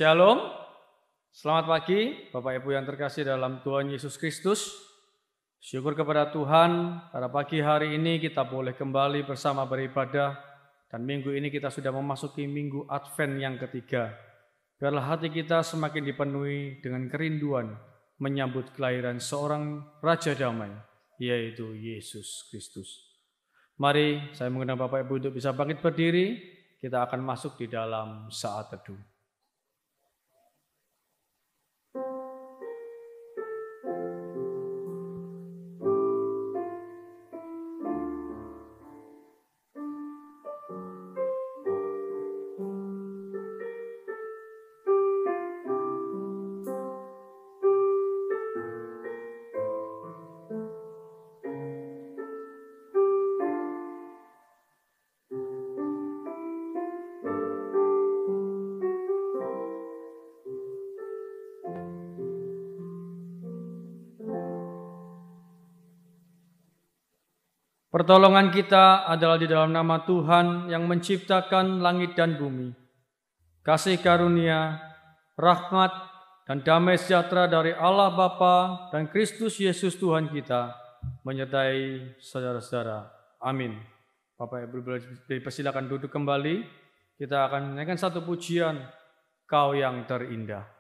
Shalom, selamat pagi Bapak Ibu yang terkasih dalam Tuhan Yesus Kristus. Syukur kepada Tuhan, pada pagi hari ini kita boleh kembali bersama beribadah. Dan minggu ini kita sudah memasuki minggu Advent yang ketiga. Biarlah hati kita semakin dipenuhi dengan kerinduan menyambut kelahiran seorang Raja Damai, yaitu Yesus Kristus. Mari saya mengundang Bapak Ibu untuk bisa bangkit berdiri, kita akan masuk di dalam saat teduh. Pertolongan kita adalah di dalam nama Tuhan yang menciptakan langit dan bumi. Kasih karunia, rahmat, dan damai sejahtera dari Allah Bapa dan Kristus Yesus Tuhan kita menyertai saudara-saudara. Amin. Bapak Ibu dipersilakan duduk kembali. Kita akan menaikkan satu pujian, Kau yang terindah.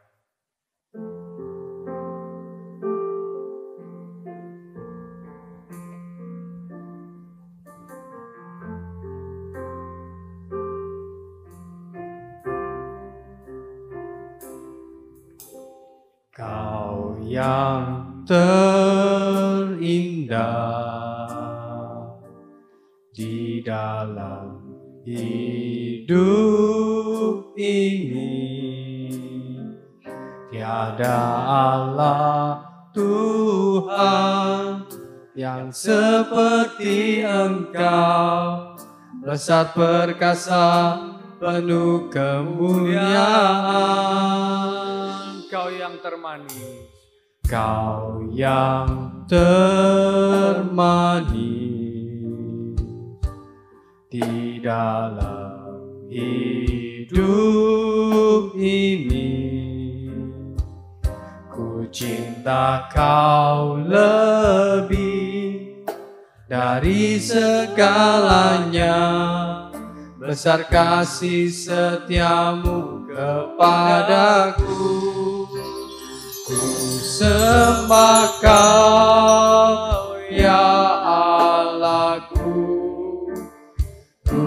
Kau yang terindah di dalam hidup ini, tiada Allah Tuhan yang seperti Engkau, lezat perkasa penuh kemuliaan. Kau yang termanis, Kau yang termanis di dalam hidup ini, ku cinta Kau lebih dari segalanya, besar kasih setiamu kepadaku. Ku sembah Kau ya Allahku, ku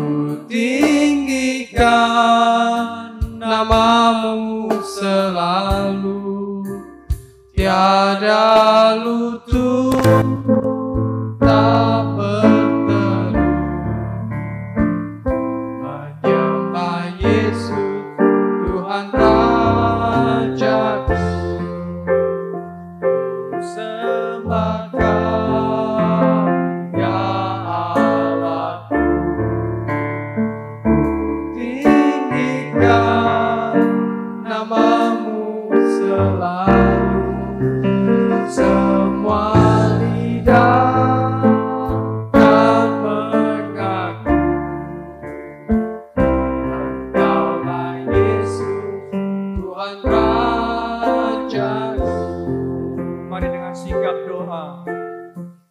tinggikan namamu selalu, tiada lutut tak berteru menyembah Yesus Tuhan Rajaku. Sembah Kau ya Allahku, tinggikan namamu selalu, semua lidah akan mengaku Engkaulah Yesus Tuhan Rajaku. mari dengan sigap doa,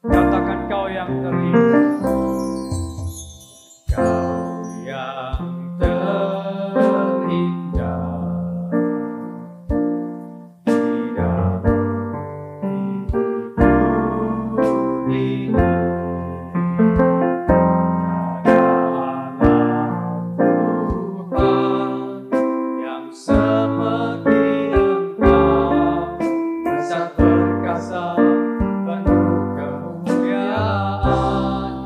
katakan Kau yang terindah. Kau yang terindah di dalam hidup ini, tiada Allah Tuhan yang seperti Engkau, besar perkasa penuh kemuliaan.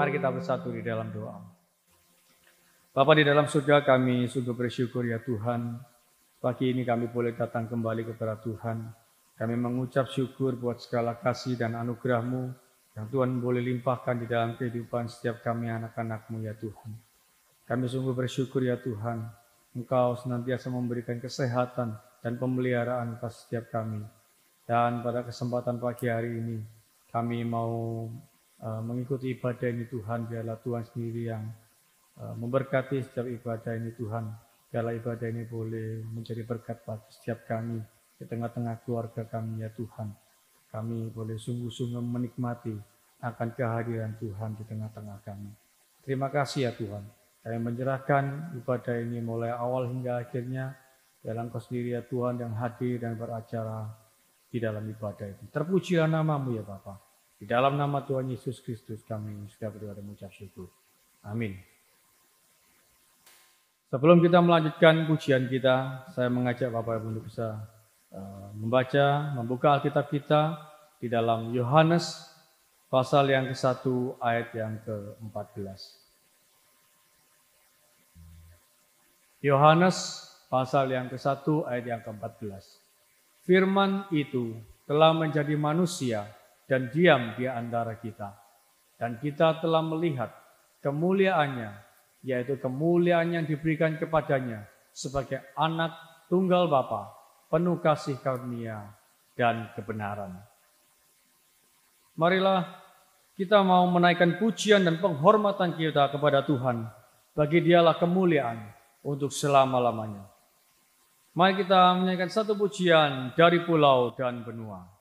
Mari kita bersatu di dalam doa. Bapa di dalam surga, kami sungguh bersyukur ya Tuhan. Pagi ini kami boleh datang kembali kepada Tuhan. Kami mengucap syukur buat segala kasih dan anugerah-Mu yang Tuhan boleh limpahkan di dalam kehidupan setiap kami anak-anak-Mu ya Tuhan. Kami sungguh bersyukur ya Tuhan. Engkau senantiasa memberikan kesehatan dan pemeliharaan atas setiap kami. Dan pada kesempatan pagi hari ini, kami mau mengikuti ibadah ini Tuhan. Biarlah Tuhan sendiri yang memberkati setiap ibadah ini Tuhan. Biarlah ibadah ini boleh menjadi berkat bagi setiap kami di tengah-tengah keluarga kami ya Tuhan. Kami boleh sungguh-sungguh menikmati akan kehadiran Tuhan di tengah-tengah kami. Terima kasih ya Tuhan. Kami menyerahkan ibadah ini mulai awal hingga akhirnya. Dalam Engkau sendiri ya Tuhan yang hadir dan beracara di dalam ibadah ini. Terpujilah nama-Mu ya Bapa. Di dalam nama Tuhan Yesus Kristus kami sudah berdoa dan mengucap syukur. Amin. Sebelum kita melanjutkan pujian kita, saya mengajak Bapak Ibu untuk bisa membuka Alkitab kita di dalam Yohanes pasal yang ke-1 ayat yang ke-14. Yohanes pasal yang ke-1 ayat yang ke-14. Firman itu telah menjadi manusia dan diam di antara kita. Dan kita telah melihat kemuliaannya, yaitu kemuliaan yang diberikan kepadanya sebagai anak tunggal Bapa, penuh kasih karunia dan kebenaran. Marilah kita mau menaikkan pujian dan penghormatan kita kepada Tuhan. Bagi Dialah kemuliaan untuk selama-lamanya. Mari kita menyanyikan satu pujian dari pulau dan benua.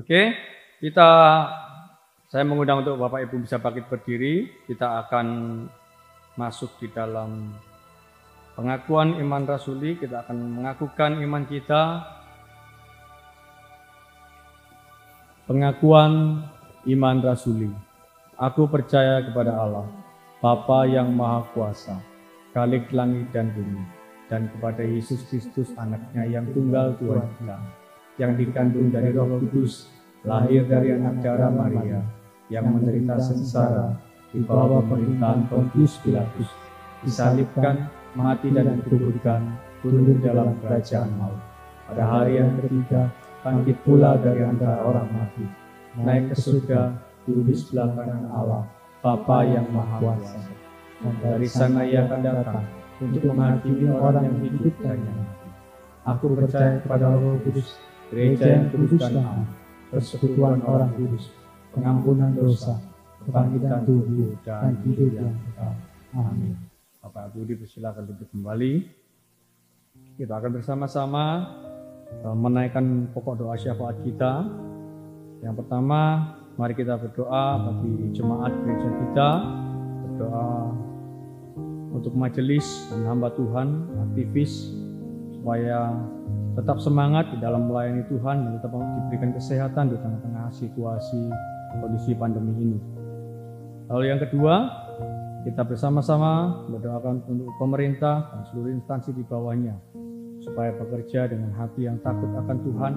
Oke, saya mengundang untuk Bapak Ibu bisa bangkit berdiri. Kita akan masuk di dalam pengakuan iman rasuli. Kita akan mengakukan iman kita Pengakuan iman rasuli. Aku percaya kepada Allah, Bapa yang Maha Kuasa, Khalik langit dan bumi, dan kepada Yesus Kristus anaknya yang tunggal Tuhan kita, yang dikandung dari Roh Kudus, lahir dari anak darah Maria, yang menderita sengsara di bawah pemerintahan Pontius Pilatus, disalibkan, mati dan dikuburkan, turun ke dalam kerajaan maut. Pada hari yang ketiga, bangkit pula dari antara orang mati, naik ke surga, duduk di sebelah kanan Allah, Bapa yang Maha Kuasa. Dan dari sana ia akan datang untuk menghakimi orang yang hidup dan yang mati. Aku percaya kepada Roh Kudus, gereja yang kudus dan am, persekutuan orang kudus, pengampunan dosa, kebangkitan tubuh dan hidup yang kekal. Amin. Bapak Ibu dipersilakan duduk kembali. Kita akan bersama-sama menaikkan pokok doa syafaat kita. Yang pertama, mari kita berdoa bagi jemaat gereja kita, berdoa untuk majelis dan hamba Tuhan, aktivis, supaya tetap semangat di dalam melayani Tuhan dan tetap diberikan kesehatan di tengah-tengah situasi kondisi pandemi ini. Lalu yang kedua, kita bersama-sama berdoakan untuk pemerintah dan seluruh instansi di bawahnya, supaya bekerja dengan hati yang takut akan Tuhan,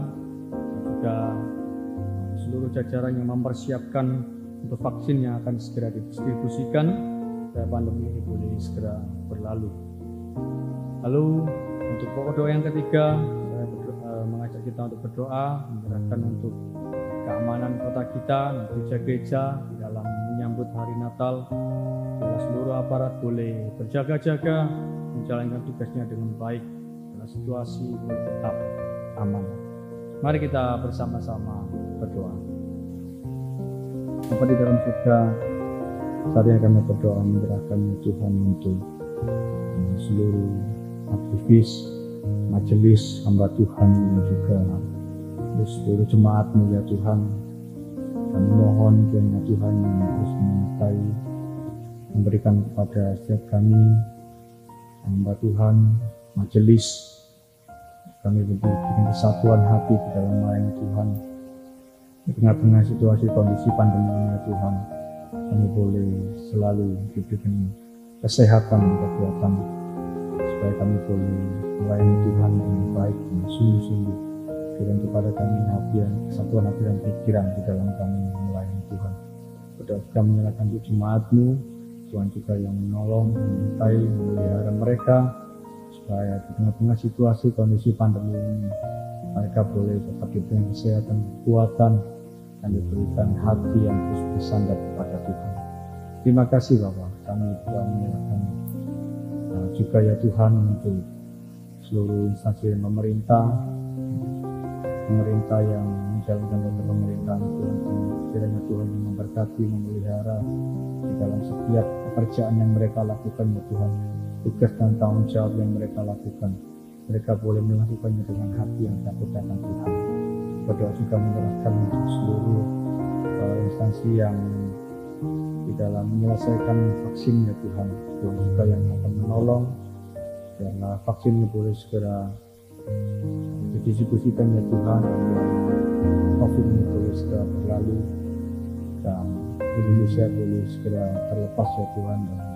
dan juga seluruh jajaran yang mempersiapkan untuk vaksin yang akan segera didistribusikan, supaya pandemi ini boleh segera berlalu. Lalu untuk pokok doa yang ketiga, saya mengajak kita untuk berdoa, menyerahkan untuk keamanan kota kita, gereja-gereja di dalam menyambut hari Natal, supaya seluruh aparat boleh berjaga-jaga, menjalankan tugasnya dengan baik, situasi tetap aman. Mari kita bersama-sama berdoa. Bapa di dalam surga, saat ini kami berdoa menyerahkan Tuhan untuk seluruh aktivis, majelis, hamba Tuhan dan juga seluruh jemaat-Mu ya Tuhan. Kami mohon kiranya Tuhan yang terus menyertai, memberikan kepada setiap kami, hamba Tuhan, majelis, kami berikan kesatuan hati di dalam melayani Tuhan. Di tengah-tengah situasi kondisi pandemi ini ya Tuhan, kami boleh selalu diberikan kesehatan dan kekuatan, supaya kami boleh melayani Tuhan dengan baik dan sungguh-sungguh. Berikan kepada kami hati yang kesatuan hati dan pikiran di dalam kami melayani Tuhan. Berdoa juga menyerahkan untuk jemaat-Mu, Tuhan juga yang menolong, menyertai, memelihara mereka, supaya di tengah-tengah situasi kondisi pandemi ini mereka boleh tetap diberikan kesehatan, kekuatan, dan diberikan hati yang terus bersandar kepada Tuhan. Terima kasih Bapak, kami juga menyerahkan juga ya Tuhan untuk seluruh instansi pemerintah yang menjalankan pemerintahan Tuhan. Kiranya Tuhan yang memberkati, memelihara di dalam setiap pekerjaan yang mereka lakukan ya Tuhan. Tugas dan tanggung jawab yang mereka lakukan, mereka boleh melakukannya dengan hati yang takut akan Tuhan. Berdoa juga menyerahkan untuk seluruh instansi yang di dalam menyelesaikan vaksin ya Tuhan. Tuhan juga yang akan menolong dan vaksinnya boleh segera didistribusikan ya Tuhan, dan COVID ini boleh segera berlalu dan Indonesia boleh segera terlepas ya Tuhan dari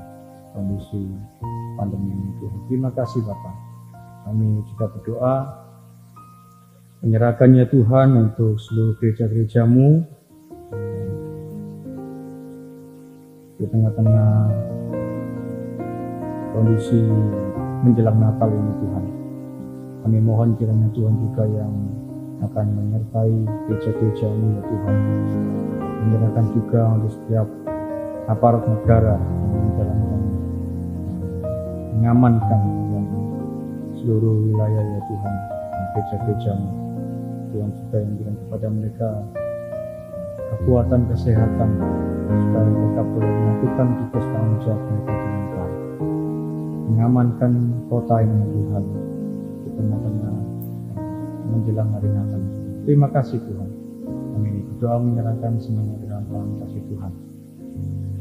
kondisi pandemi ini Tuhan. Terima kasih Bapak. Kami juga berdoa menyerahkannya Tuhan untuk seluruh gereja-gereja-Mu di tengah-tengah kondisi menjelang Natal ini Tuhan. Kami mohon kiranya Tuhan juga yang akan menyertai gereja-gereja-Mu ya Tuhan. Menyerahkan juga untuk setiap aparat negara yang menjalankan, mengamankan seluruh wilayah ya Tuhan, gereja-gereja-Mu. Tuhan juga yang berikan kepada mereka kekuatan kesehatan, supaya mereka boleh melakukan tugas tanggung jawab mereka dengan baik, mengamankan kota ini ya Tuhan di tengah-tengah menjelang hari Natal. Terima kasih Tuhan. Kami berdoa menyerahkan semuanya dalam tangan kasih Tuhan.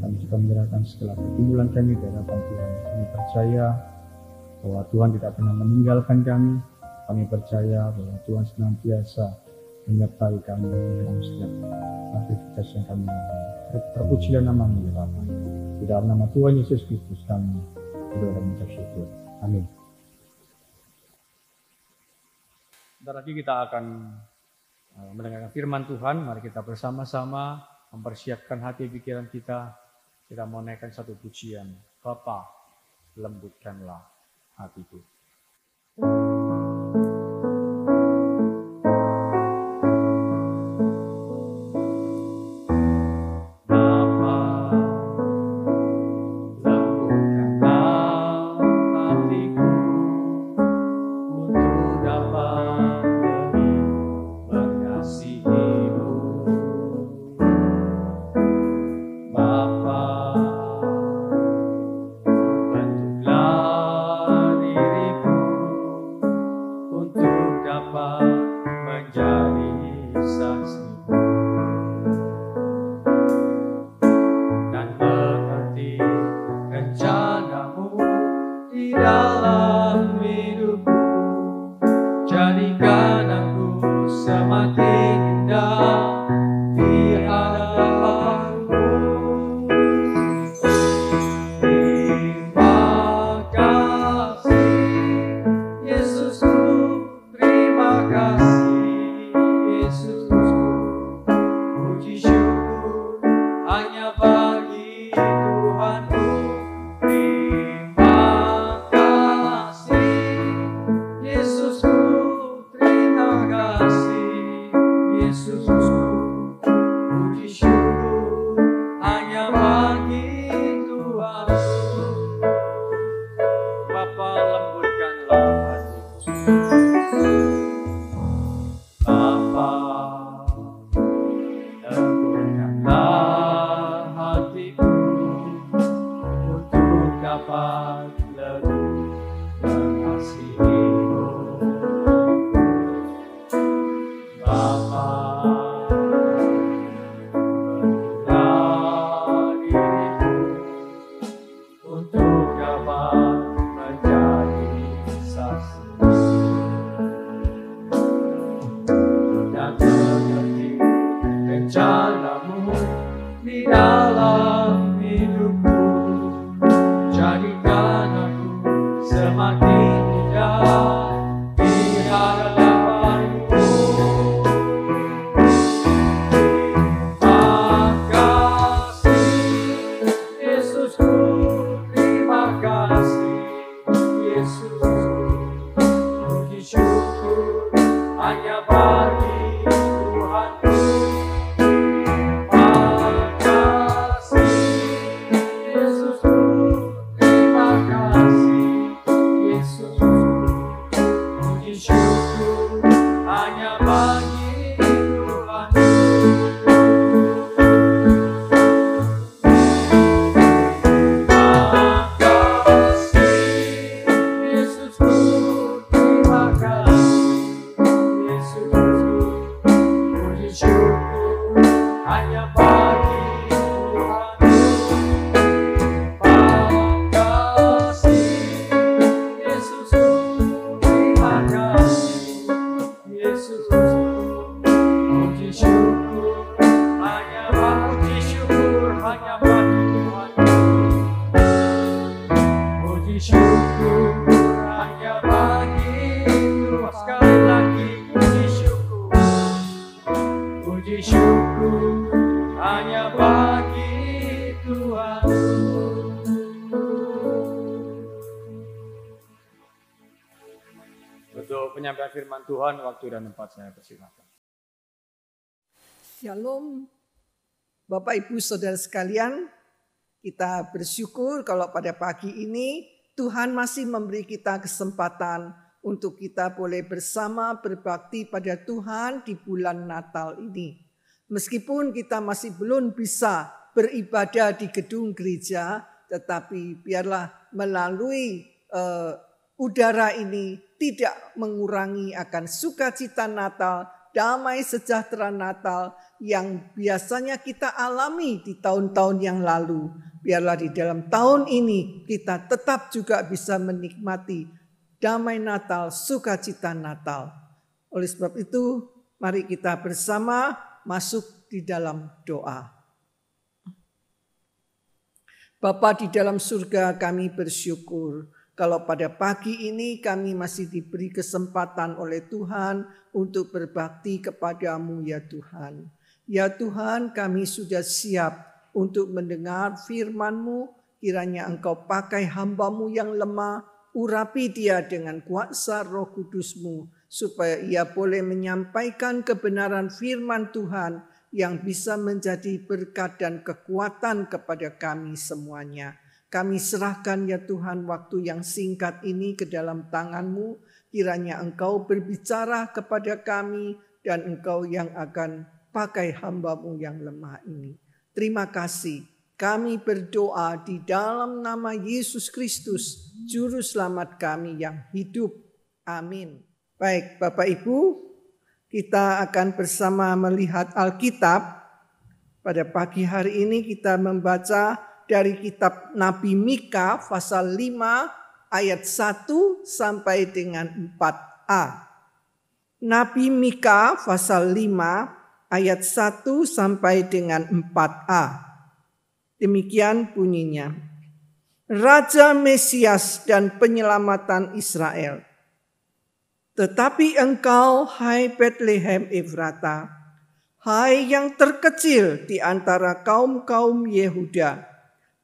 Kami juga menyerahkan segala pergumulan kami di hadapan Tuhan. Kami percaya bahwa Tuhan tidak pernah meninggalkan kami. Kami percaya bahwa Tuhan senantiasa menyertai kami dalam setiap aktivitas yang kami lakukan. Terpujilah nama-Mu ya Bapa. Di dalam nama Tuhan Yesus Kristus kami berdoa dan mengucap syukur. Amin. Sebentar lagi kita akan mendengarkan firman Tuhan. Mari kita bersama-sama mempersiapkan hati pikiran kita. Kita mau naikkan satu pujian. Bapa, lembutkanlah hatiku. Penyampaian firman Tuhan, waktu dan tempat saya persilakan. Shalom, Bapak Ibu Saudara sekalian, kita bersyukur kalau pada pagi ini Tuhan masih memberi kita kesempatan untuk kita boleh bersama berbakti pada Tuhan di bulan Natal ini. Meskipun kita masih belum bisa beribadah di gedung gereja, tetapi biarlah melalui udara ini tidak mengurangi akan sukacita Natal, damai sejahtera Natal yang biasanya kita alami di tahun-tahun yang lalu. Biarlah di dalam tahun ini kita tetap juga bisa menikmati damai Natal, sukacita Natal. Oleh sebab itu, Mari kita bersama masuk di dalam doa. Bapa di dalam surga, kami bersyukur kalau pada pagi ini kami masih diberi kesempatan oleh Tuhan untuk berbakti kepadamu ya Tuhan. Ya Tuhan, kami sudah siap untuk mendengar firman-Mu. Kiranya Engkau pakai hamba-Mu yang lemah, urapi dia dengan kuasa Roh Kudus-Mu, supaya ia boleh menyampaikan kebenaran firman Tuhan yang bisa menjadi berkat dan kekuatan kepada kami semuanya. Kami serahkan ya Tuhan waktu yang singkat ini ke dalam tangan-Mu. Kiranya Engkau berbicara kepada kami dan Engkau yang akan pakai hamba-Mu yang lemah ini. Terima kasih. Kami berdoa di dalam nama Yesus Kristus, Juru Selamat kami yang hidup. Amin. Baik Bapak Ibu, kita akan bersama melihat Alkitab. Pada pagi hari ini kita membaca dari kitab Nabi Mika pasal 5 ayat 1 sampai dengan 4a. Nabi Mika pasal 5 ayat 1 sampai dengan 4a. Demikian bunyinya. Raja Mesias dan penyelamatan Israel. Tetapi engkau, hai Bethlehem Efrata, hai yang terkecil di antara kaum-kaum Yehuda,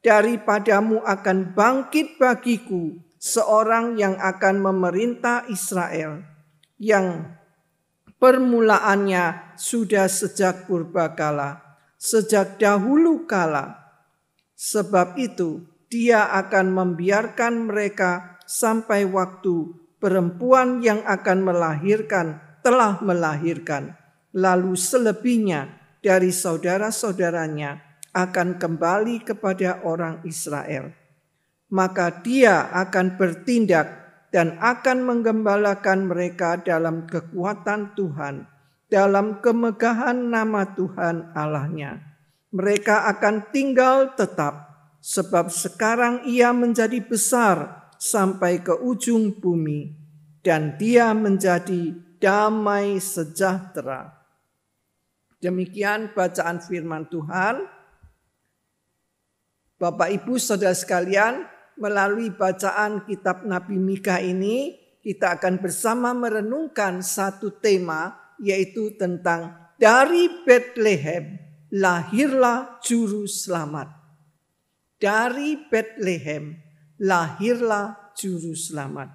daripadamu akan bangkit bagiku seorang yang akan memerintah Israel, yang permulaannya sudah sejak purbakala, sejak dahulu kala. Sebab itu dia akan membiarkan mereka sampai waktu perempuan yang akan melahirkan telah melahirkan. Lalu selebihnya dari saudara-saudaranya akan kembali kepada orang Israel. Maka dia akan bertindak dan akan menggembalakan mereka dalam kekuatan Tuhan, dalam kemegahan nama Tuhan Allahnya. Mereka akan tinggal tetap, sebab sekarang ia menjadi besar sampai ke ujung bumi, dan dia menjadi damai sejahtera. Demikian bacaan firman Tuhan. Bapak Ibu Saudara sekalian, melalui bacaan kitab Nabi Mika ini, kita akan bersama merenungkan satu tema, yaitu tentang dari Bethlehem lahirlah juru selamat. Dari Bethlehem lahirlah juru selamat.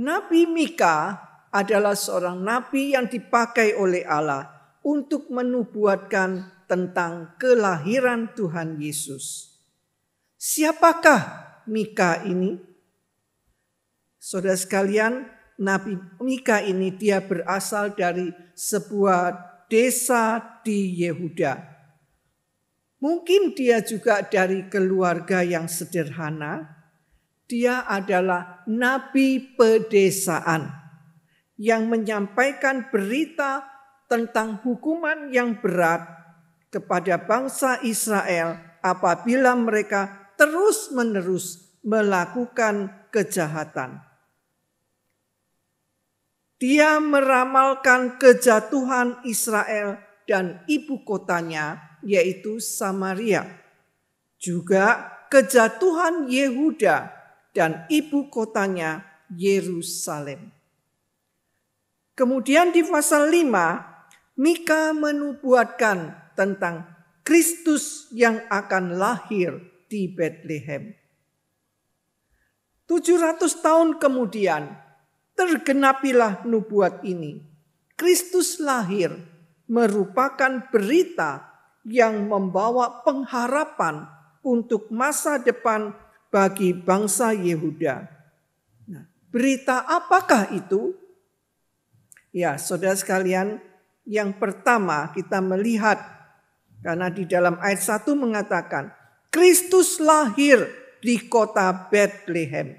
Nabi Mika adalah seorang nabi yang dipakai oleh Allah untuk menubuatkan tentang kelahiran Tuhan Yesus. Siapakah Mika ini? Saudara sekalian, Nabi Mika ini dia berasal dari sebuah desa di Yehuda. Mungkin dia juga dari keluarga yang sederhana. Dia adalah nabi pedesaan yang menyampaikan berita tentang hukuman yang berat kepada bangsa Israel apabila mereka terus-menerus melakukan kejahatan. Dia meramalkan kejatuhan Israel dan ibu kotanya, yaitu Samaria. Juga kejatuhan Yehuda dan ibu kotanya Yerusalem. Kemudian di pasal 5, Mika menubuatkan tentang Kristus yang akan lahir di Bethlehem. 700 tahun kemudian, tergenapilah nubuat ini. Kristus lahir merupakan berita yang membawa pengharapan untuk masa depan bagi bangsa Yehuda. Nah, berita apakah itu? Ya, saudara sekalian, yang pertama kita melihat, karena di dalam ayat 1 mengatakan, Kristus lahir di kota Bethlehem.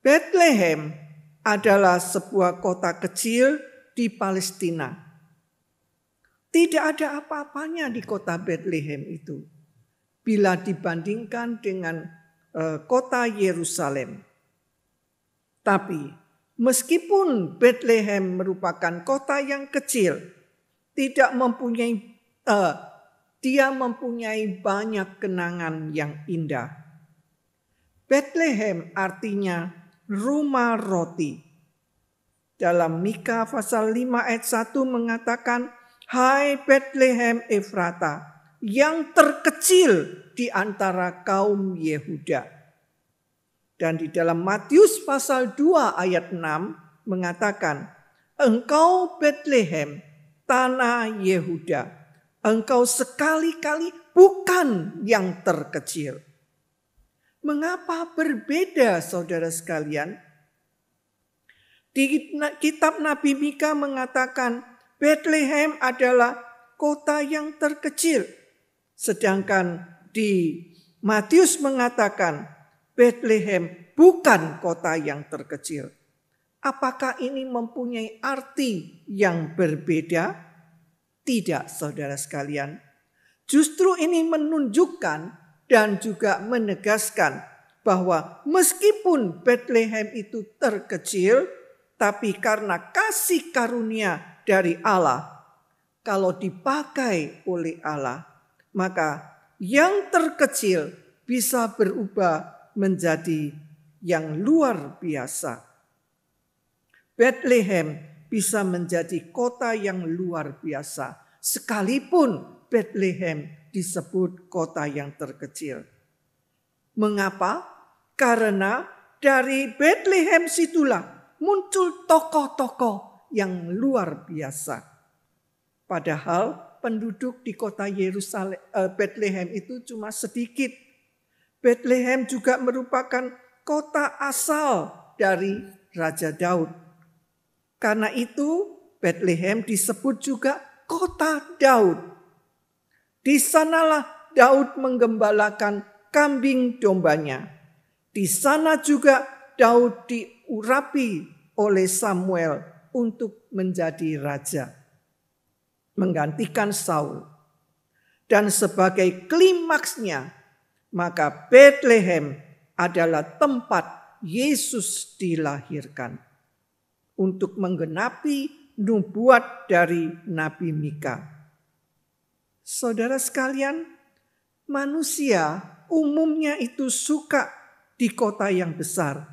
Bethlehem adalah sebuah kota kecil di Palestina. Tidak ada apa-apanya di kota Bethlehem itu bila dibandingkan dengan kota Yerusalem. Tapi meskipun Bethlehem merupakan kota yang kecil, dia mempunyai banyak kenangan yang indah. Bethlehem artinya rumah roti. Dalam Mika pasal 5 ayat 1 mengatakan, "Hai Bethlehem Efrata, yang terkecil di antara kaum Yehuda." Dan di dalam Matius pasal 2 ayat 6 mengatakan, "Engkau Bethlehem, tanah Yehuda, engkau sekali-kali bukan yang terkecil." Mengapa berbeda, saudara sekalian? Di kitab Nabi Mika mengatakan Bethlehem adalah kota yang terkecil. Sedangkan di Matius mengatakan Bethlehem bukan kota yang terkecil. Apakah ini mempunyai arti yang berbeda? Tidak, saudara sekalian. Justru ini menunjukkan dan juga menegaskan bahwa meskipun Bethlehem itu terkecil, tapi karena kasih karunia dari Allah, kalau dipakai oleh Allah, maka yang terkecil bisa berubah menjadi yang luar biasa. Bethlehem bisa menjadi kota yang luar biasa, sekalipun Bethlehem disebut kota yang terkecil. Mengapa? Karena dari Bethlehem situlah muncul tokoh-tokoh yang luar biasa. Padahal penduduk di kota Yerusalem, Bethlehem itu cuma sedikit. Bethlehem juga merupakan kota asal dari Raja Daud. Karena itu Bethlehem disebut juga kota Daud. Di sanalah Daud menggembalakan kambing dombanya. Di sana juga Daud diurapi oleh Samuel untuk menjadi raja, menggantikan Saul. Dan sebagai klimaksnya, maka Bethlehem adalah tempat Yesus dilahirkan untuk menggenapi nubuat dari Nabi Mika. Saudara sekalian, manusia umumnya itu suka di kota yang besar.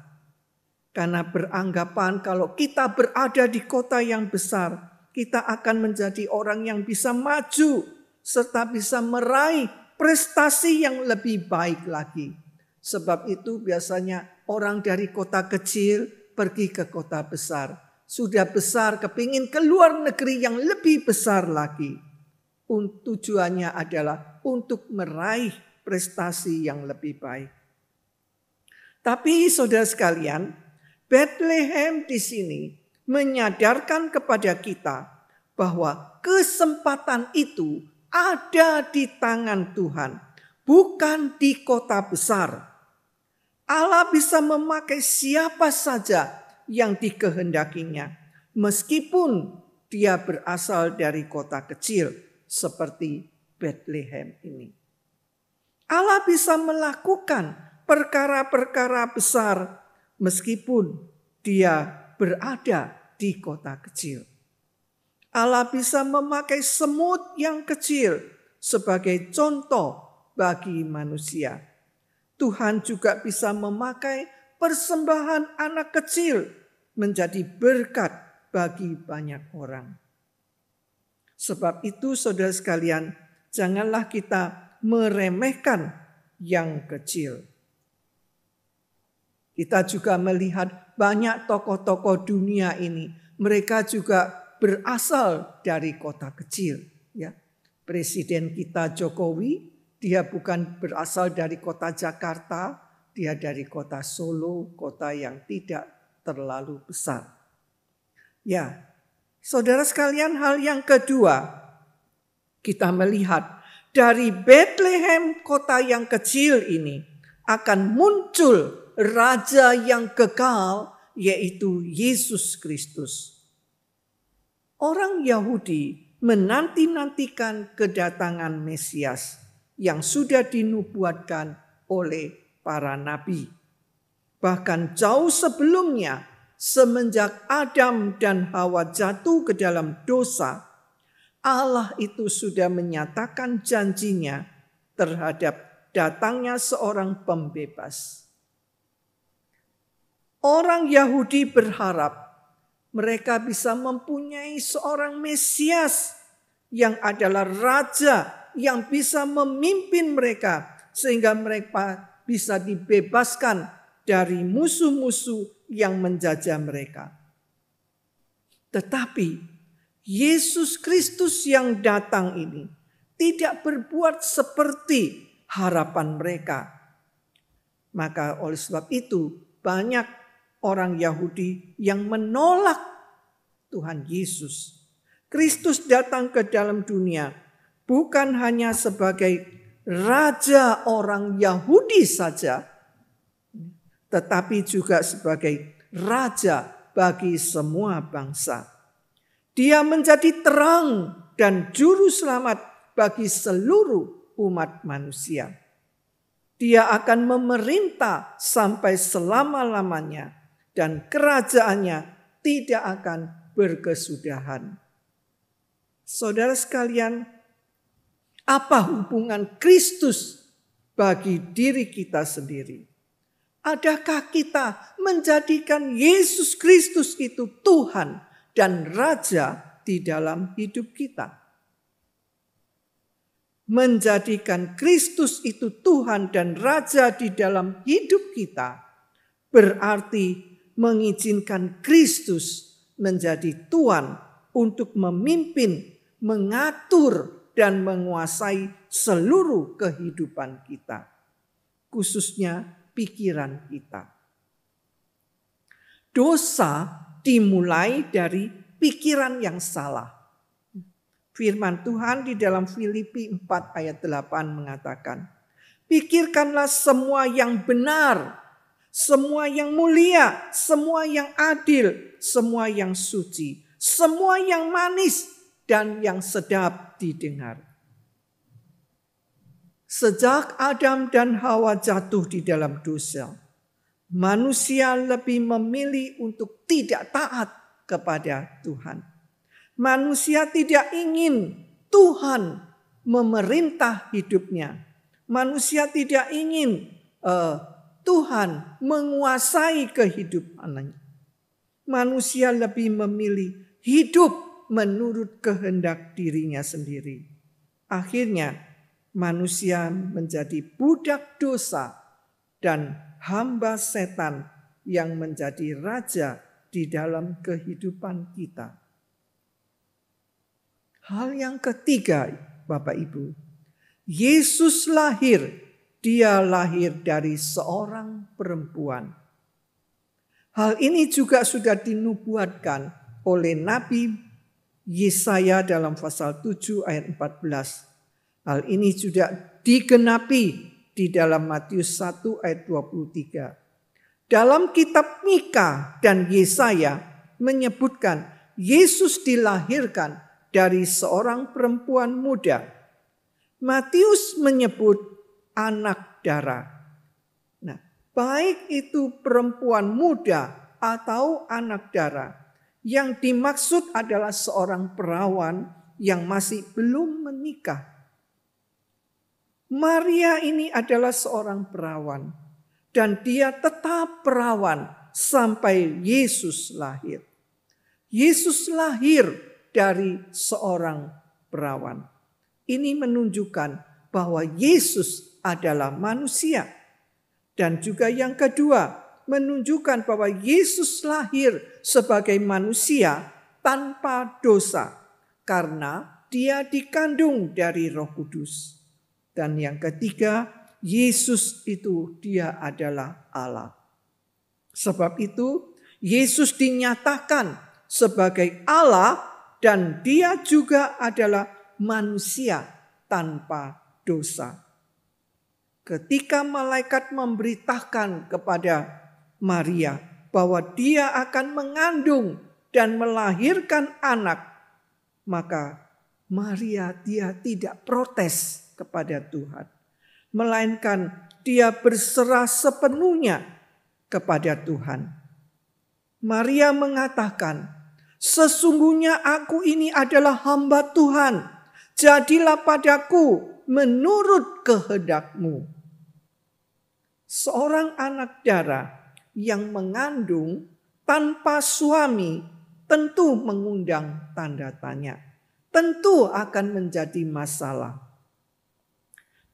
Karena beranggapan kalau kita berada di kota yang besar, kita akan menjadi orang yang bisa maju serta bisa meraih prestasi yang lebih baik lagi. Sebab itu biasanya orang dari kota kecil pergi ke kota besar. Sudah besar kepingin ke luar negeri yang lebih besar lagi. Tujuannya adalah untuk meraih prestasi yang lebih baik. Tapi saudara sekalian, Bethlehem di sini menyadarkan kepada kita bahwa kesempatan itu ada di tangan Tuhan, bukan di kota besar. Allah bisa memakai siapa saja yang dikehendakinya, meskipun dia berasal dari kota kecil seperti Bethlehem ini. Allah bisa melakukan perkara-perkara besar meskipun dia berada di kota kecil. Allah bisa memakai semut yang kecil sebagai contoh bagi manusia. Tuhan juga bisa memakai persembahan anak kecil menjadi berkat bagi banyak orang. Sebab itu saudara sekalian, janganlah kita meremehkan yang kecil. Kita juga melihat banyak tokoh-tokoh dunia ini. Mereka juga berasal dari kota kecil. Ya, Presiden kita Jokowi, dia bukan berasal dari kota Jakarta. Dia dari kota Solo, kota yang tidak terlalu besar. Ya, saudara sekalian, hal yang kedua, kita melihat dari Bethlehem, kota yang kecil ini, akan muncul Raja yang kekal, yaitu Yesus Kristus. Orang Yahudi menanti-nantikan kedatangan Mesias yang sudah dinubuatkan oleh para nabi. Bahkan jauh sebelumnya semenjak Adam dan Hawa jatuh ke dalam dosa, Allah itu sudah menyatakan janjinya terhadap datangnya seorang pembebas. Orang Yahudi berharap mereka bisa mempunyai seorang Mesias yang adalah raja yang bisa memimpin mereka sehingga mereka bisa dibebaskan dari musuh-musuh yang menjajah mereka. Tetapi Yesus Kristus yang datang ini tidak berbuat seperti harapan mereka. Maka oleh sebab itu banyak orang Yahudi yang menolak Tuhan Yesus. Kristus datang ke dalam dunia bukan hanya sebagai raja orang Yahudi saja, tetapi juga sebagai raja bagi semua bangsa. Dia menjadi terang dan juru selamat bagi seluruh umat manusia. Dia akan memerintah sampai selama-lamanya dan kerajaannya tidak akan berkesudahan. Saudara sekalian, apa hubungan Kristus bagi diri kita sendiri? Adakah kita menjadikan Yesus Kristus itu Tuhan dan Raja di dalam hidup kita? Menjadikan Kristus itu Tuhan dan Raja di dalam hidup kita berarti mengizinkan Kristus menjadi Tuhan untuk memimpin, mengatur, dan menguasai seluruh kehidupan kita, khususnya pikiran kita. Dosa dimulai dari pikiran yang salah. Firman Tuhan di dalam Filipi 4 ayat 8 mengatakan, pikirkanlah semua yang benar, semua yang mulia, semua yang adil, semua yang suci, semua yang manis dan yang sedap didengar. Sejak Adam dan Hawa jatuh di dalam dosa, manusia lebih memilih untuk tidak taat kepada Tuhan. Manusia tidak ingin Tuhan memerintah hidupnya. Manusia tidak ingin Tuhan menguasai kehidupannya. Manusia lebih memilih hidup menurut kehendak dirinya sendiri. Akhirnya manusia menjadi budak dosa dan hamba setan yang menjadi raja di dalam kehidupan kita. Hal yang ketiga, Bapak Ibu, Yesus lahir, dia lahir dari seorang perempuan. Hal ini juga sudah dinubuatkan oleh Nabi Yesaya dalam pasal 7 ayat 14. Hal ini juga digenapi di dalam Matius 1 ayat 23. Dalam kitab Mika dan Yesaya menyebutkan Yesus dilahirkan dari seorang perempuan muda. Matius menyebut anak darah. Nah, baik itu perempuan muda atau anak darah, yang dimaksud adalah seorang perawan yang masih belum menikah. Maria ini adalah seorang perawan dan dia tetap perawan sampai Yesus lahir. Yesus lahir dari seorang perawan. Ini menunjukkan bahwa Yesus adalah manusia. Dan juga yang kedua, menunjukkan bahwa Yesus lahir sebagai manusia tanpa dosa karena dia dikandung dari Roh Kudus. Dan yang ketiga, Yesus itu dia adalah Allah. Sebab itu Yesus dinyatakan sebagai Allah dan dia juga adalah manusia tanpa dosa. Ketika malaikat memberitakan kepada Maria bahwa dia akan mengandung dan melahirkan anak, maka Maria dia tidak protes kepada Tuhan, melainkan dia berserah sepenuhnya kepada Tuhan. Maria mengatakan, "Sesungguhnya aku ini adalah hamba Tuhan. Jadilah padaku menurut kehendak-Mu." Seorang anak darah yang mengandung tanpa suami tentu mengundang tanda tanya. Tentu akan menjadi masalah.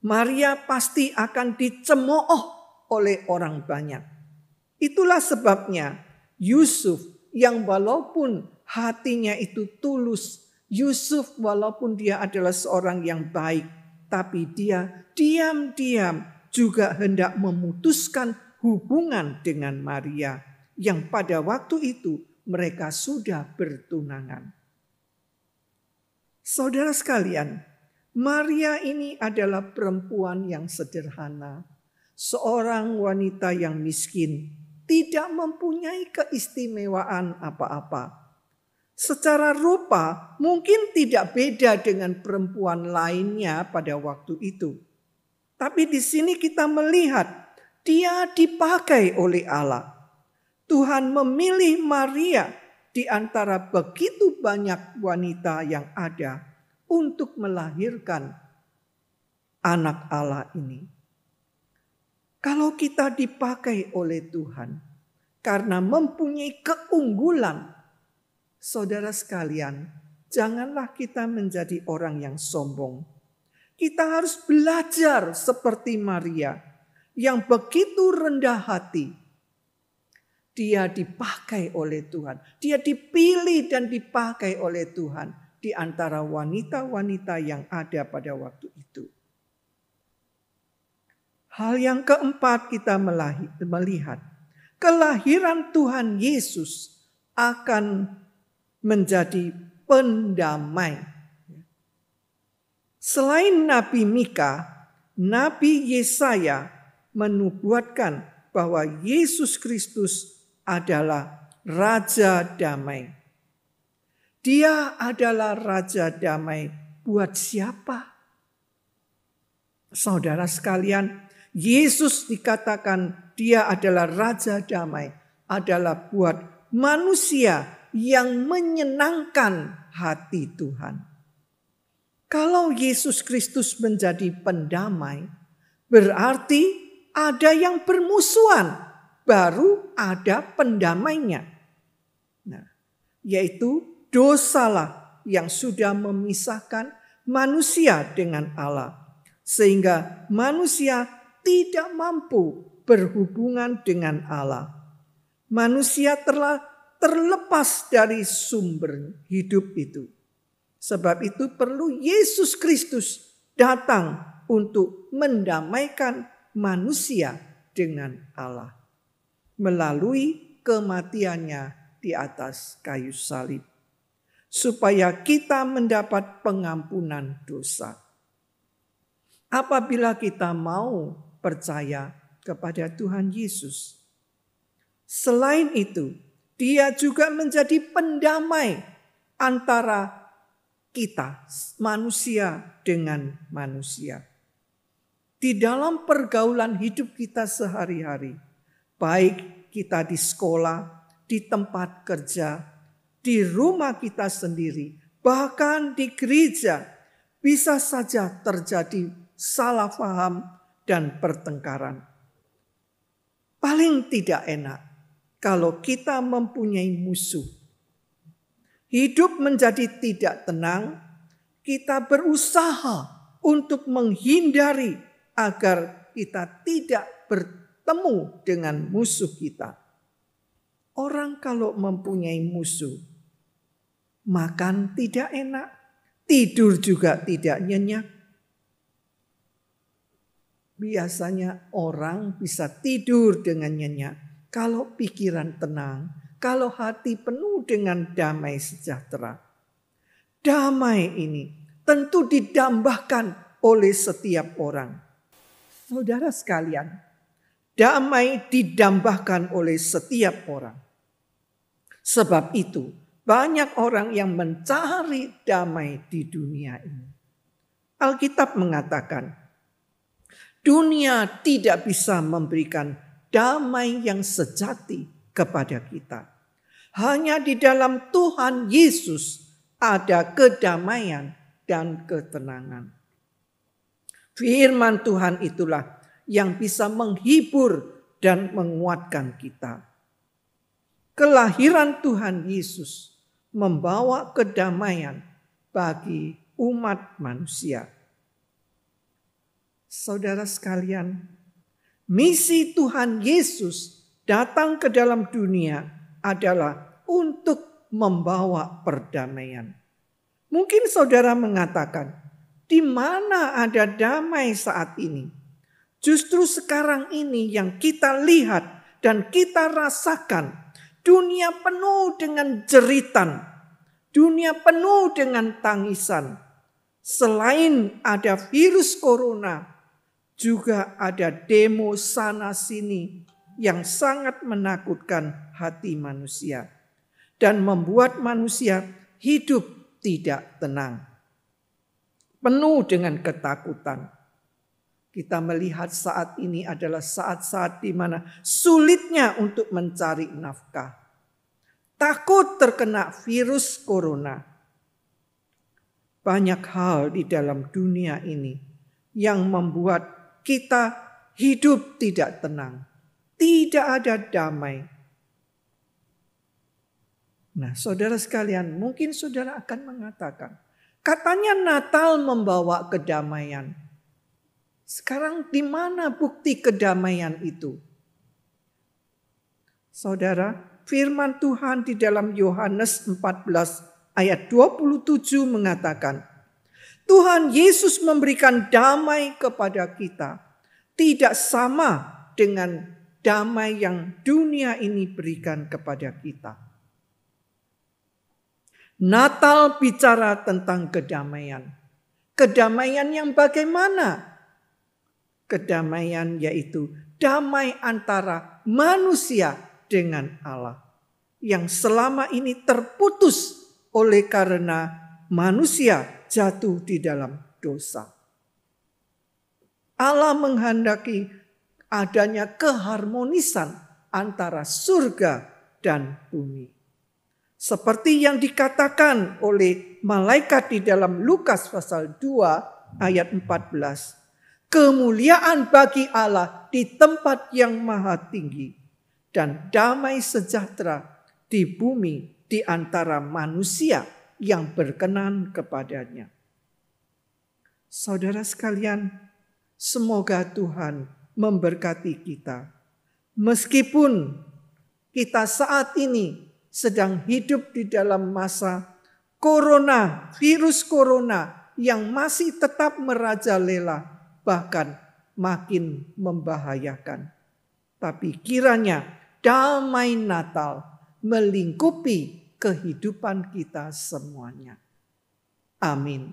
Maria pasti akan dicemooh oleh orang banyak. Itulah sebabnya Yusuf yang walaupun hatinya itu tulus, Yusuf walaupun dia adalah seorang yang baik, tapi dia diam-diam juga hendak memutuskan hubungan dengan Maria yang pada waktu itu mereka sudah bertunangan. Saudara sekalian, Maria ini adalah perempuan yang sederhana, seorang wanita yang miskin, tidak mempunyai keistimewaan apa-apa. Secara rupa mungkin tidak beda dengan perempuan lainnya pada waktu itu. Tapi di sini kita melihat dia dipakai oleh Allah. Tuhan memilih Maria di antara begitu banyak wanita yang ada untuk melahirkan anak Allah ini. Kalau kita dipakai oleh Tuhan karena mempunyai keunggulan, saudara sekalian, janganlah kita menjadi orang yang sombong. Kita harus belajar seperti Maria yang begitu rendah hati. Dia dipakai oleh Tuhan. Dia dipilih dan dipakai oleh Tuhan di antara wanita-wanita yang ada pada waktu itu. Hal yang keempat kita melihat. Kelahiran Tuhan Yesus akan menjadi pendamai. Selain Nabi Mika, Nabi Yesaya menubuatkan bahwa Yesus Kristus adalah Raja Damai. Dia adalah Raja Damai buat siapa? Saudara sekalian, Yesus dikatakan dia adalah Raja Damai, adalah buat manusia yang menyenangkan hati Tuhan. Kalau Yesus Kristus menjadi pendamai, berarti ada yang bermusuhan, baru ada pendamainya. Nah, yaitu dosalah yang sudah memisahkan manusia dengan Allah. Sehingga manusia tidak mampu berhubungan dengan Allah. Manusia telah terlepas dari sumber hidup itu. Sebab itu perlu Yesus Kristus datang untuk mendamaikan manusia dengan Allah melalui kematiannya di atas kayu salib, supaya kita mendapat pengampunan dosa. Apabila kita mau percaya kepada Tuhan Yesus. Selain itu, Dia juga menjadi pendamai antara kita, manusia dengan manusia. Di dalam pergaulan hidup kita sehari-hari, baik kita di sekolah, di tempat kerja, di rumah kita sendiri, bahkan di gereja, bisa saja terjadi salah paham dan pertengkaran. Paling tidak enak kalau kita mempunyai musuh. Hidup menjadi tidak tenang, kita berusaha untuk menghindari agar kita tidak bertemu dengan musuh kita. Orang kalau mempunyai musuh, makan tidak enak, tidur juga tidak nyenyak. Biasanya orang bisa tidur dengan nyenyak kalau pikiran tenang, kalau hati penuh dengan damai sejahtera. Damai ini tentu didambakan oleh setiap orang. Saudara sekalian, damai didambakan oleh setiap orang. Sebab itu banyak orang yang mencari damai di dunia ini. Alkitab mengatakan, dunia tidak bisa memberikan damai yang sejati kepada kita. Hanya di dalam Tuhan Yesus ada kedamaian dan ketenangan. Firman Tuhan itulah yang bisa menghibur dan menguatkan kita. Kelahiran Tuhan Yesus membawa kedamaian bagi umat manusia. Saudara sekalian, misi Tuhan Yesus datang ke dalam dunia adalah untuk membawa perdamaian. Mungkin saudara mengatakan, di mana ada damai saat ini? Justru sekarang ini yang kita lihat dan kita rasakan, dunia penuh dengan jeritan, dunia penuh dengan tangisan. Selain ada virus corona, juga ada demo sana sini yang sangat menakutkan hati manusia dan membuat manusia hidup tidak tenang, penuh dengan ketakutan. Kita melihat saat ini adalah saat-saat di mana sulitnya untuk mencari nafkah. Takut terkena virus corona. Banyak hal di dalam dunia ini yang membuat kita hidup tidak tenang. Tidak ada damai. Nah, saudara sekalian, mungkin saudara akan mengatakan, katanya Natal membawa kedamaian. Sekarang di mana bukti kedamaian itu? Saudara, firman Tuhan di dalam Yohanes 14 ayat 27 mengatakan, Tuhan Yesus memberikan damai kepada kita. Tidak sama dengan damai yang dunia ini berikan kepada kita. Natal bicara tentang kedamaian. Kedamaian yang bagaimana? Kedamaian yaitu damai antara manusia dengan Allah. Yang selama ini terputus oleh karena manusia jatuh di dalam dosa. Allah menghendaki adanya keharmonisan antara surga dan bumi. Seperti yang dikatakan oleh malaikat di dalam Lukas pasal 2 ayat 14. Kemuliaan bagi Allah di tempat yang maha tinggi dan damai sejahtera di bumi di antara manusia yang berkenan kepadanya. Saudara sekalian, semoga Tuhan memberkati kita. Meskipun kita saat ini sedang hidup di dalam masa corona, virus corona yang masih tetap merajalela, bahkan makin membahayakan. Tapi kiranya damai Natal melingkupi kehidupan kita semuanya. Amin.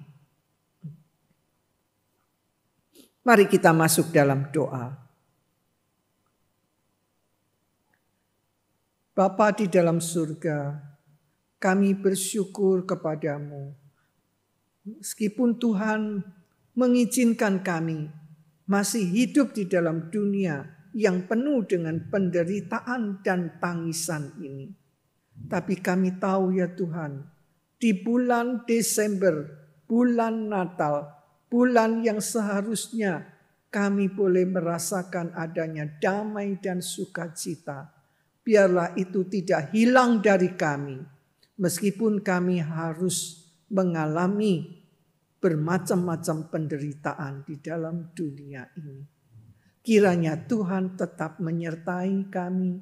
Mari kita masuk dalam doa. Bapa di dalam surga, kami bersyukur kepadamu. Meskipun Tuhan mengizinkan kami masih hidup di dalam dunia yang penuh dengan penderitaan dan tangisan ini. Tapi kami tahu ya Tuhan, di bulan Desember, bulan Natal, bulan yang seharusnya kami boleh merasakan adanya damai dan sukacita. Biarlah itu tidak hilang dari kami, meskipun kami harus mengalami bermacam-macam penderitaan di dalam dunia ini. Kiranya Tuhan tetap menyertai kami,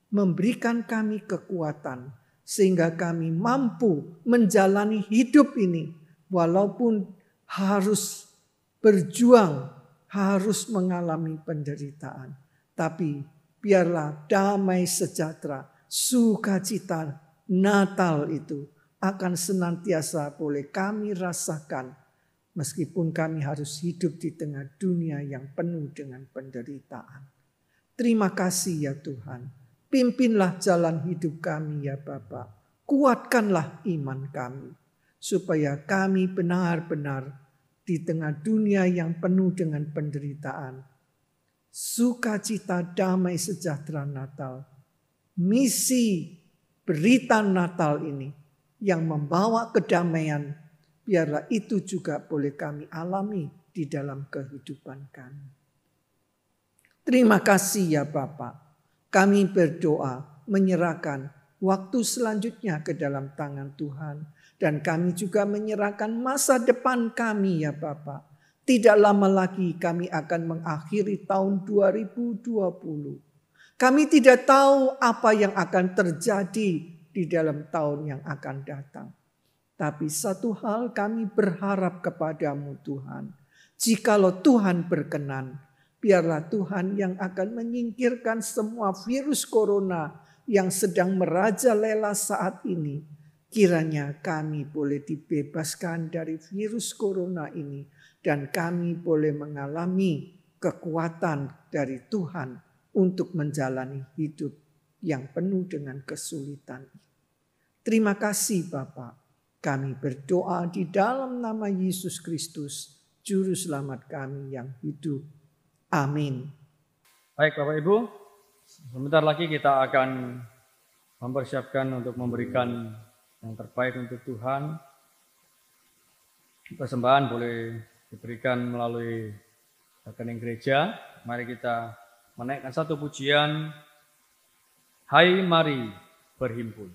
memberikan kami kekuatan, sehingga kami mampu menjalani hidup ini, walaupun harus berjuang, harus mengalami penderitaan. Tapi biarlah damai sejahtera, sukacita Natal itu akan senantiasa boleh kami rasakan. Meskipun kami harus hidup di tengah dunia yang penuh dengan penderitaan. Terima kasih ya Tuhan. Pimpinlah jalan hidup kami ya Bapa. Kuatkanlah iman kami. Supaya kami benar-benar di tengah dunia yang penuh dengan penderitaan. Sukacita damai sejahtera Natal. Misi berita Natal ini yang membawa kedamaian, biarlah itu juga boleh kami alami di dalam kehidupan kami. Terima kasih ya Bapa. Kami berdoa menyerahkan waktu selanjutnya ke dalam tangan Tuhan. Dan kami juga menyerahkan masa depan kami ya Bapa. Tidak lama lagi kami akan mengakhiri tahun 2020. Kami tidak tahu apa yang akan terjadi di dalam tahun yang akan datang. Tapi satu hal kami berharap kepadamu Tuhan. Jikalau Tuhan berkenan, biarlah Tuhan yang akan menyingkirkan semua virus corona yang sedang merajalela saat ini. Kiranya kami boleh dibebaskan dari virus corona ini. Dan kami boleh mengalami kekuatan dari Tuhan untuk menjalani hidup yang penuh dengan kesulitan. Terima kasih Bapa. Kami berdoa di dalam nama Yesus Kristus, Juru Selamat kami yang hidup. Amin. Baik Bapak Ibu, sebentar lagi kita akan mempersiapkan untuk memberikan yang terbaik untuk Tuhan. Persembahan boleh diberikan melalui rekening gereja. Mari kita menaikkan satu pujian. Hai mari berhimpun.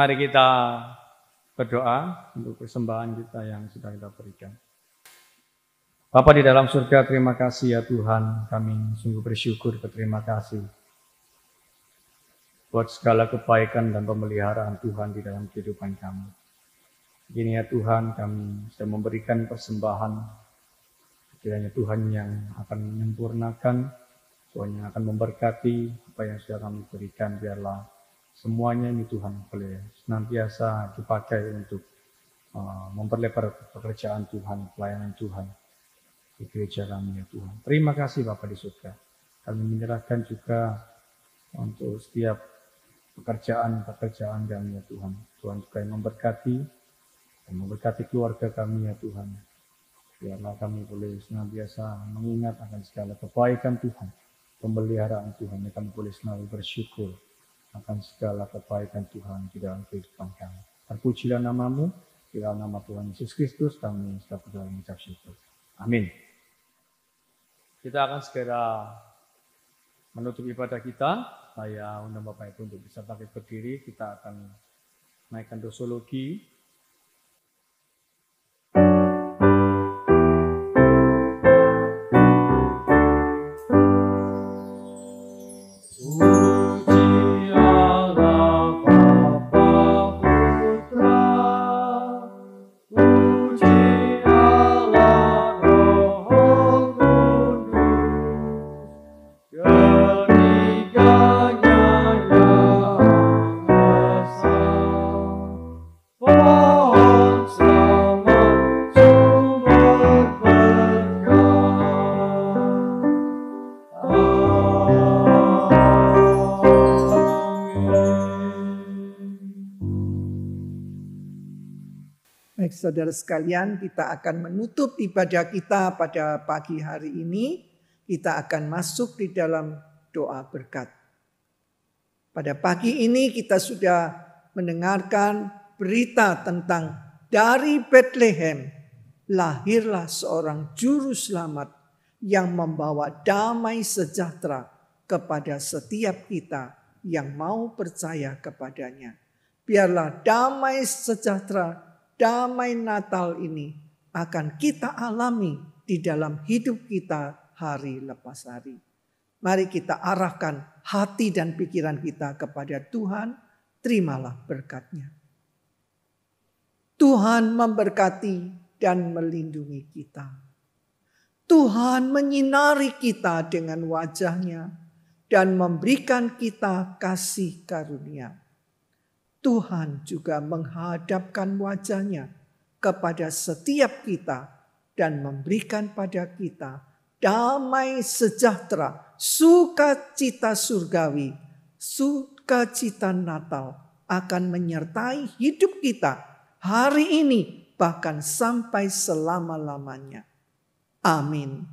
Mari kita berdoa untuk persembahan kita yang sudah kita berikan. Bapa di dalam surga, terima kasih ya Tuhan, kami sungguh bersyukur, berterima kasih buat segala kebaikan dan pemeliharaan Tuhan di dalam kehidupan kami. Ini ya Tuhan, kami sudah memberikan persembahan, kiranya Tuhan yang akan menyempurnakan, Tuhan yang akan memberkati apa yang sudah kami berikan, biarlah semuanya ini Tuhan boleh senantiasa dipakai untuk memperlebar pekerjaan Tuhan, pelayanan Tuhan di gereja kami ya Tuhan. Terima kasih Bapa di surga. Kami menyerahkan juga untuk setiap pekerjaan kami ya Tuhan. Tuhan juga yang memberkati dan memberkati keluarga kami ya Tuhan. Biarlah kami boleh senantiasa mengingat akan segala kebaikan Tuhan, pemeliharaan Tuhan, yang kami boleh selalu bersyukur. akan segala kebaikan Tuhan di dalam kehidupan kami. Terpujilah nama-Mu, di dalam nama Tuhan Yesus Kristus kami sudah berdoa mengucap syukur. Amin. Kita akan segera menutup ibadah kita. Saya undang Bapak Ibu untuk bisa bangkit berdiri. Kita akan naikkan dosologi. Baik saudara sekalian, kita akan menutup ibadah kita pada pagi hari ini. Kita akan masuk di dalam doa berkat. Pada pagi ini kita sudah mendengarkan berita tentang dari Bethlehem lahirlah seorang juru selamat yang membawa damai sejahtera kepada setiap kita yang mau percaya kepadanya. Biarlah damai sejahtera, damai Natal ini akan kita alami di dalam hidup kita hari lepas hari. Mari kita arahkan hati dan pikiran kita kepada Tuhan, terimalah berkat-Nya. Tuhan memberkati dan melindungi kita. Tuhan menyinari kita dengan wajah-Nya dan memberikan kita kasih karunia. Tuhan juga menghadapkan wajah-Nya kepada setiap kita dan memberikan pada kita damai sejahtera, sukacita surgawi, sukacita Natal akan menyertai hidup kita hari ini bahkan sampai selama-lamanya. Amin.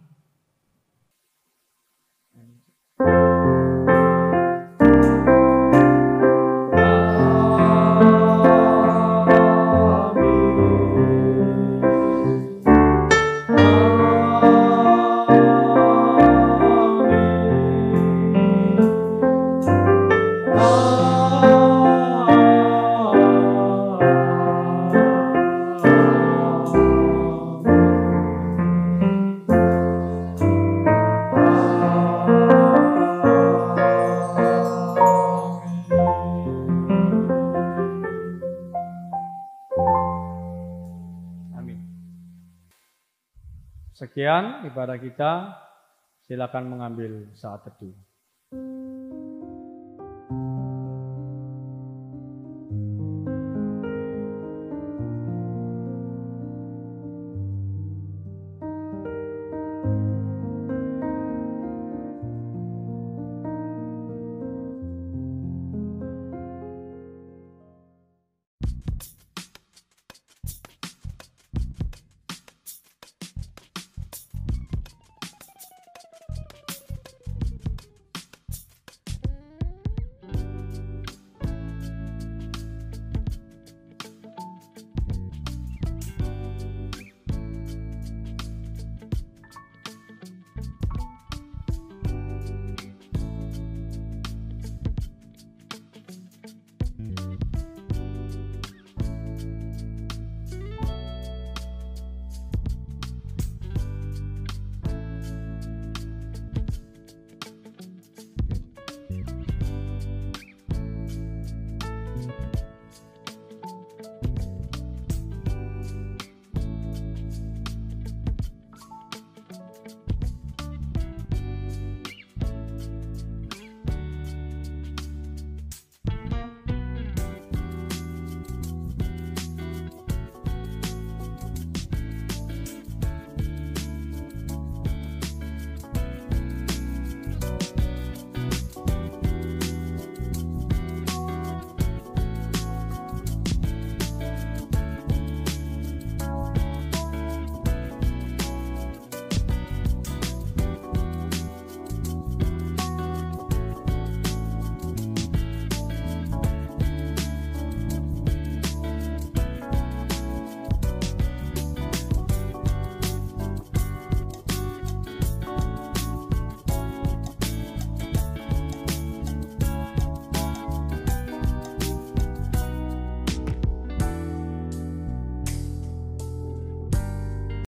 Sekian ibadah kita, silakan mengambil saat teduh.